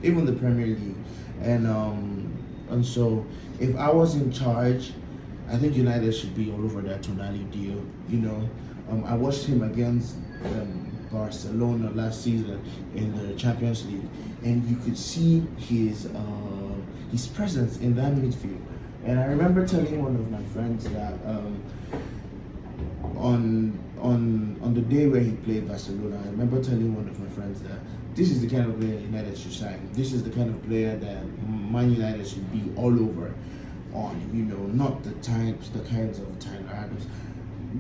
even the Premier League, and so if I was in charge, I think United should be all over that Tonali deal. I watched him against Barcelona last season in the Champions League, and you could see his presence in that midfield. And I remember telling one of my friends that on the day where he played Barcelona, I remember telling one of my friends that this is the kind of player United should sign. This is the kind of player that Man United should be all over on. Not the kinds of Tyler Adams.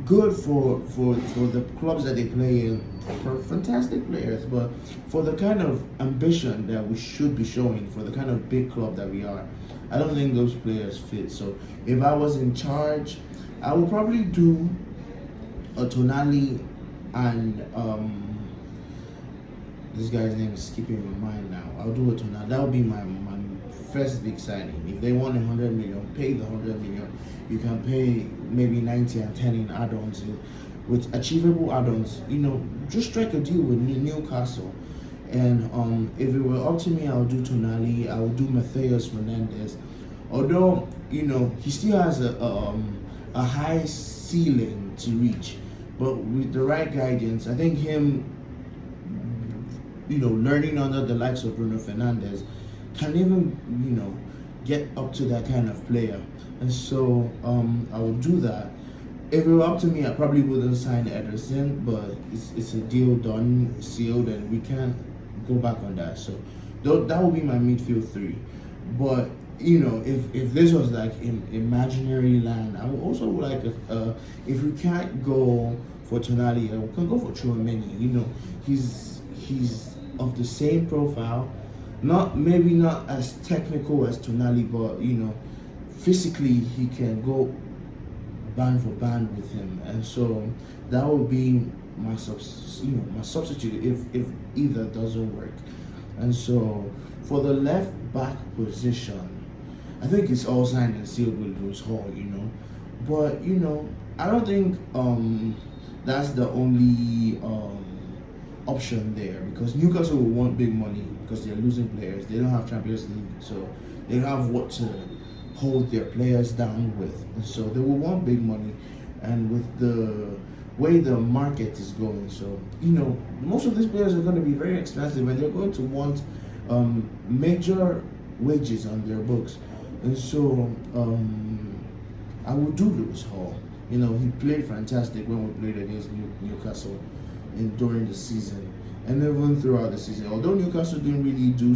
Good for the clubs that they play in, for fantastic players, but for the kind of ambition that we should be showing, for the kind of big club that we are, I don't think those players fit. So if I was in charge, I would probably do a Tonali and this guy's name is skipping my mind now. I'll do a Tonali. That would be my first big signing. If they want 100 million, pay the 100 million. You can pay maybe 90 and 10 in add-ons, with achievable add-ons. Just strike a deal with Newcastle. And if it were up to me, I'll do Tonali. I would do Matheus Fernandes. Although he still has a high ceiling to reach, but with the right guidance, I think him, learning under the likes of Bruno Fernandes, can even get up to that kind of player. And so I would do that. If it were up to me, I probably wouldn't sign Ederson, but it's a deal done, sealed, and we can't go back on that. So that would be my midfield three. But if this was like in imaginary land, I would also like if we can't go for Tonali, we can go for Tchouaméni. He's of the same profile, maybe not as technical as Tonali, but physically he can go band for band with him, and so that would be my substitute if either doesn't work. And so for the left back position, I think it's all signed and sealed with Lewis Hall, but I don't think that's the only option there, because Newcastle will want big money because they're losing players. They don't have Champions League, so they don't have what to hold their players down with, and so they will want big money. And with the way the market is going, so most of these players are going to be very expensive, and they're going to want major wages on their books. And so I would do Lewis Hall. He played fantastic when we played against Newcastle during the season, and even throughout the season. Although Newcastle didn't really do